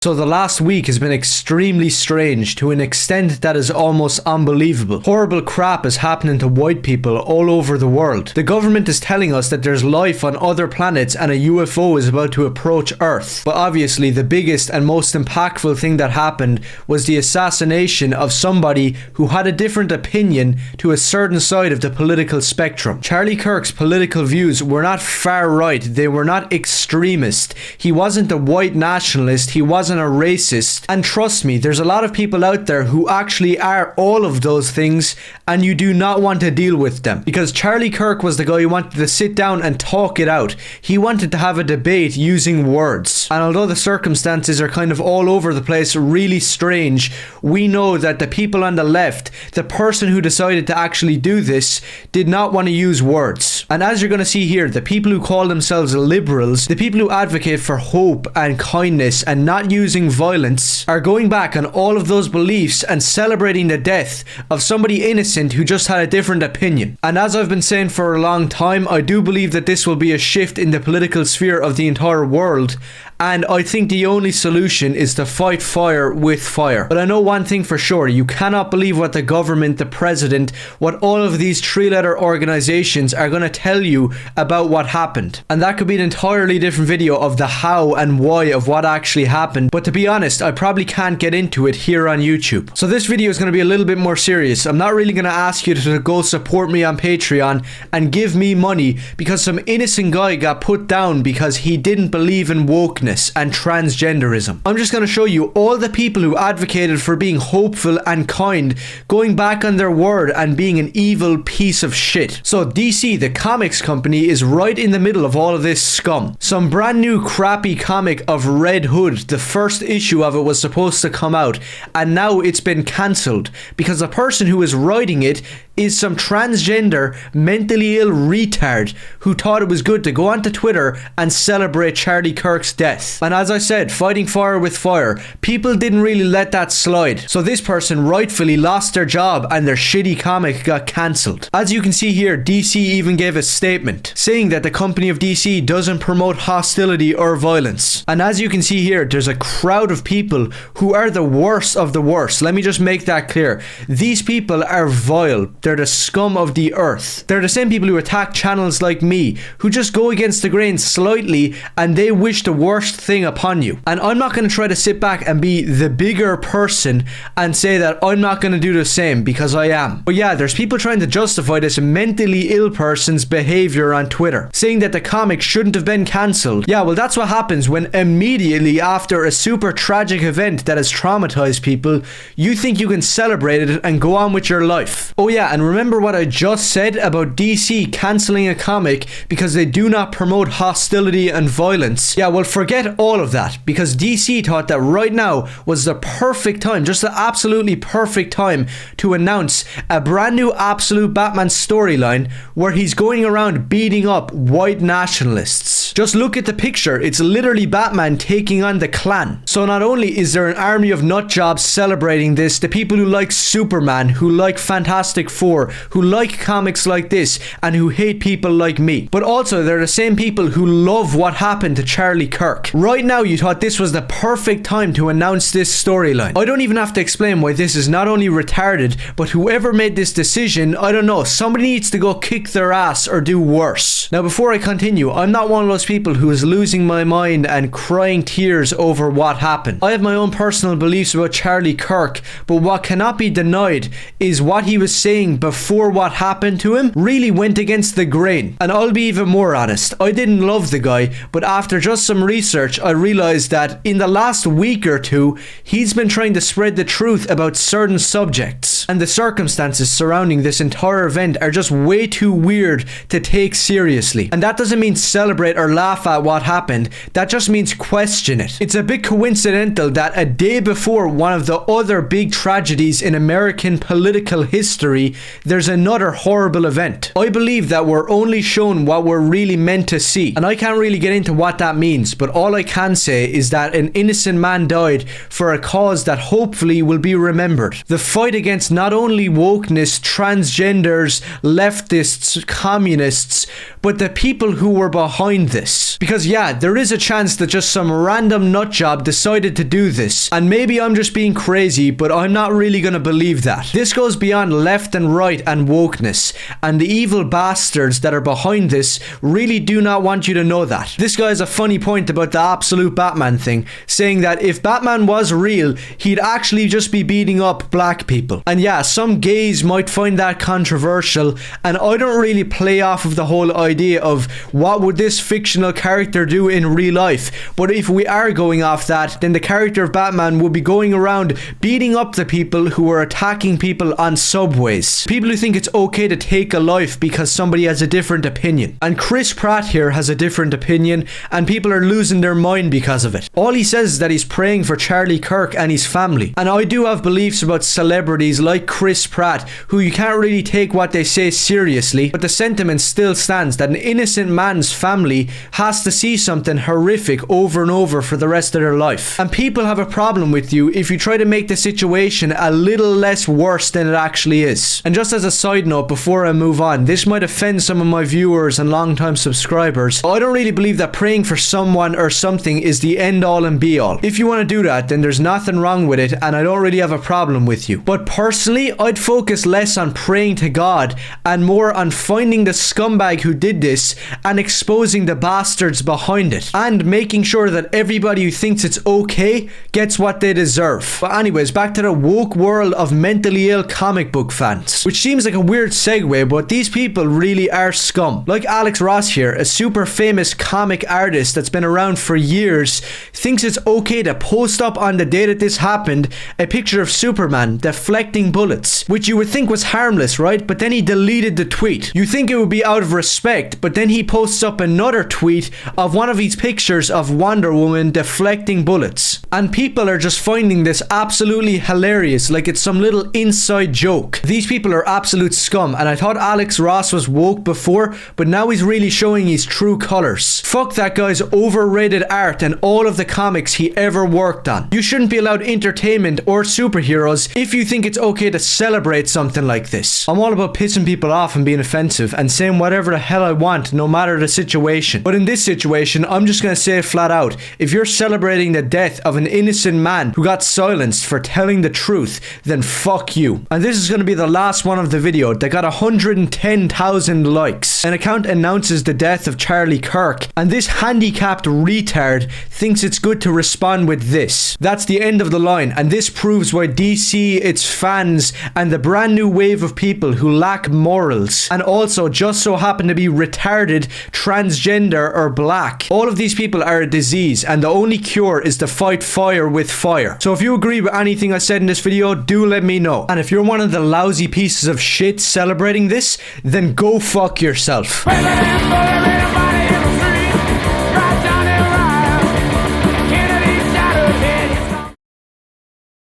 So the last week has been extremely strange to an extent that is almost unbelievable. Horrible crap is happening to white people all over the world. The government is telling us that there's life on other planets and a UFO is about to approach Earth. But obviously the biggest and most impactful thing that happened was the assassination of somebody who had a different opinion to a certain side of the political spectrum. Charlie Kirk's political views were not far right, they were not extremist. He wasn't a white nationalist, he wasn't a racist, and trust me, there's a lot of people out there who actually are all of those things, and you do not want to deal with them, because Charlie Kirk was the guy who wanted to sit down and talk it out. He wanted to have a debate using words, and although the circumstances are kind of all over the place, really strange, we know that the people on the left, the person who decided to actually do this, did not want to use words. And as you're going to see here, the people who call themselves liberals, the people who advocate for hope and kindness and not using violence, are going back on all of those beliefs and celebrating the death of somebody innocent who just had a different opinion. And as I've been saying for a long time, I do believe that this will be a shift in the political sphere of the entire world, and I think the only solution is to fight fire with fire. But I know one thing for sure, you cannot believe what the government, the president, what all of these three-letter organizations are going to tell you about what happened. And that could be an entirely different video of the how and why of what actually happened. But to be honest, I probably can't get into it here on YouTube. So this video is going to be a little bit more serious. I'm not really going to ask you to go support me on Patreon and give me money because some innocent guy got put down because he didn't believe in wokeness and transgenderism. I'm just going to show you all the people who advocated for being hopeful and kind, going back on their word and being an evil piece of shit. So DC, the comics company, is right in the middle of all of this scum. Some brand new crappy comic of Red Hood, the first issue of it was supposed to come out, and now it's been cancelled because the person who is writing it is some transgender, mentally ill retard who thought it was good to go onto Twitter and celebrate Charlie Kirk's death. And as I said, fighting fire with fire, people didn't really let that slide. So this person rightfully lost their job and their shitty comic got cancelled. As you can see here, DC even gave a statement saying that the company of DC doesn't promote hostility or violence. And as you can see here, there's a crowd of people who are the worst of the worst. Let me just make that clear. These people are vile. They're the scum of the earth. They're the same people who attack channels like me, who just go against the grain slightly and they wish the worst thing upon you. And I'm not going to try to sit back and be the bigger person and say that I'm not going to do the same, because I am. But yeah, there's people trying to justify this mentally ill person's behavior on Twitter, saying that the comic shouldn't have been cancelled. Yeah, well, that's what happens when immediately after a super tragic event that has traumatized people, you think you can celebrate it and go on with your life. Oh yeah, and remember what I just said about DC cancelling a comic because they do not promote hostility and violence? Yeah, well, forget all of that, because DC thought that right now was the perfect time, just the absolutely perfect time, to announce a brand new absolute Batman storyline where he's going around beating up white nationalists. Just look at the picture, it's literally Batman taking on the Klan. So not only is there an army of nutjobs celebrating this, the people who like Superman, who like Fantastic Four, who like comics like this, and who hate people like me, but also they're the same people who love what happened to Charlie Kirk. Right now you thought this was the perfect time to announce this storyline. I don't even have to explain why this is not only retarded, but whoever made this decision, I don't know, somebody needs to go kick their ass or do worse. Now before I continue, I'm not one of those people who is losing my mind and crying tears over what happened. I have my own personal beliefs about Charlie Kirk, but what cannot be denied is what he was saying before what happened to him really went against the grain. And I'll be even more honest, I didn't love the guy, but after just some research I realized that in the last week or two he's been trying to spread the truth about certain subjects, and the circumstances surrounding this entire event are just way too weird to take seriously. And that doesn't mean celebrate or laugh at what happened, that just means question it. It's a bit coincidental that a day before one of the other big tragedies in American political history, there's another horrible event. I believe that we're only shown what we're really meant to see, and I can't really get into what that means, but all I can say is that an innocent man died for a cause that hopefully will be remembered. The fight against not only wokeness, transgenders, leftists, communists, but the people who were behind this. Because yeah, there is a chance that just some random nutjob decided to do this, and maybe I'm just being crazy, but I'm not really gonna believe that. This goes beyond left and right and wokeness, and the evil bastards that are behind this really do not want you to know that. This guy has a funny point about the absolute Batman thing, saying that if Batman was real, he'd actually just be beating up black people. And yeah, some gays might find that controversial, and I don't really play off of the whole idea of what would this fictional character do in real life, but if we are going off that, then the character of Batman would be going around beating up the people who are attacking people on subways. People who think it's okay to take a life because somebody has a different opinion. And Chris Pratt here has a different opinion, and people are losing their mind because of it. All he says is that he's praying for Charlie Kirk and his family. And I do have beliefs about celebrities like Chris Pratt, who you can't really take what they say seriously, but the sentiment still stands that an innocent man's family has to see something horrific over and over for the rest of their life. And people have a problem with you if you try to make the situation a little less worse than it actually is. And just as a side note before I move on, this might offend some of my viewers and long-time subscribers, I don't really believe that praying for someone or something is the end all and be all. If you want to do that, then there's nothing wrong with it, and I don't really have a problem with you. But personally, I'd focus less on praying to God and more on finding the scumbag who did this and exposing the bastards behind it, and making sure that everybody who thinks it's okay gets what they deserve. But anyways, back to the woke world of mentally ill comic book fans, which seems like a weird segue, but these people really are scum. Like Alex Ross here, a super famous comic artist that's been around for years, thinks it's okay to post up on the day that this happened a picture of Superman deflecting bullets, which you would think was harmless, right? But then he deleted the tweet. You think it would be out of respect, but then he posts up another tweet of one of his pictures of Wonder Woman deflecting bullets. And people are just finding this absolutely hilarious, like it's some little inside joke. These people are absolute scum, and I thought Alex Ross was woke before, but now he's really showing his true colors. Fuck that guy's overrated art and all of the comics he ever worked on. You shouldn't be allowed entertainment or superheroes if you think it's okay to celebrate something like this. I'm all about pissing people off and being offensive and saying whatever the hell I want, no matter the situation. But in this situation, I'm just gonna say it flat out. If you're celebrating the death of an innocent man who got silenced for telling the truth, then fuck you. And this is gonna be the last one of the video that got 110,000 likes. An account announces the death of Charlie Kirk, and this handicapped retard thinks it's good to respond with this. That's the end of the line, and this proves why DC, its fans, and the brand new wave of people who lack morals, and also just so happen to be retarded, transgender, or black. All of these people are a disease, and the only cure is to fight fire with fire. So if you agree with anything I said in this video, do let me know. And if you're one of the lousy pieces of shit celebrating this, then go fuck yourself.